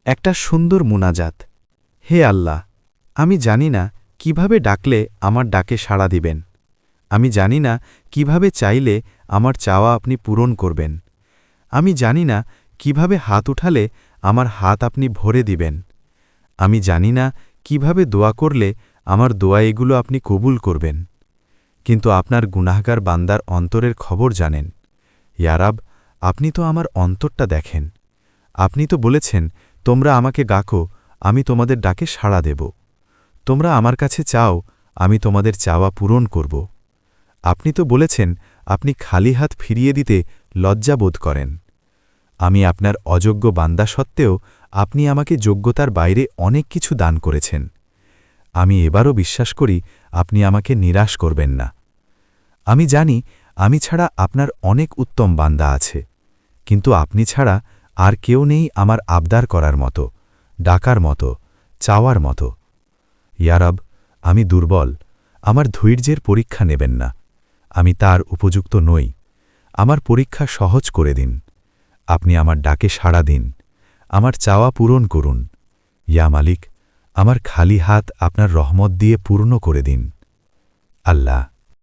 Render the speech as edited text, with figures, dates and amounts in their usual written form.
একটা সুন্দর মুনাজাত। হে আল্লাহ, আমি জানি না কিভাবে ডাকলে আমার ডাকে সাড়া দিবেন। আমি জানি না কিভাবে চাইলে আমার চাওয়া আপনি পূরণ করবেন। আমি জানি না কিভাবে হাত উঠালে আমার হাত আপনি ভরে দিবেন। আমি জানি না কিভাবে দোয়া করলে আমার দোয়া এগুলো আপনি কবুল করবেন। কিন্তু আপনার গুনাহগার বান্দার অন্তরের খবর জানেন। ইয়া রাব, আপনি তো আমার অন্তরটা দেখেন। আপনি তো বলেছেন, তোমরা আমাকে ডাকো, আমি তোমাদের ডাকে সাড়া দেব। তোমরা আমার কাছে চাও, আমি তোমাদের চাওয়া পূরণ করব। আপনি তো বলেছেন, আপনি খালি হাত ফিরিয়ে দিতে লজ্জা বোধ করেন। আমি আপনার অযোগ্য বান্দা সত্ত্বেও আপনি আমাকে যোগ্যতার বাইরে অনেক কিছু দান করেছেন। আমি এবারও বিশ্বাস করি আপনি আমাকে নিরাশ করবেন না। আমি জানি আমি ছাড়া আপনার অনেক উত্তম বান্দা আছে, কিন্তু আপনি ছাড়া আর কেউ নেই আমার আবদার করার মতো, ডাকার মতো, চাওয়ার মতো। ইয়া রব, আমি দুর্বল, আমার ধৈর্যের পরীক্ষা নেবেন না। আমি তার উপযুক্ত নই। আমার পরীক্ষা সহজ করে দিন। আপনি আমার ডাকে সাড়া দিন, আমার চাওয়া পূরণ করুন। ইয়া মালিক, আমার খালি হাত আপনার রহমত দিয়ে পূর্ণ করে দিন। আল্লাহ।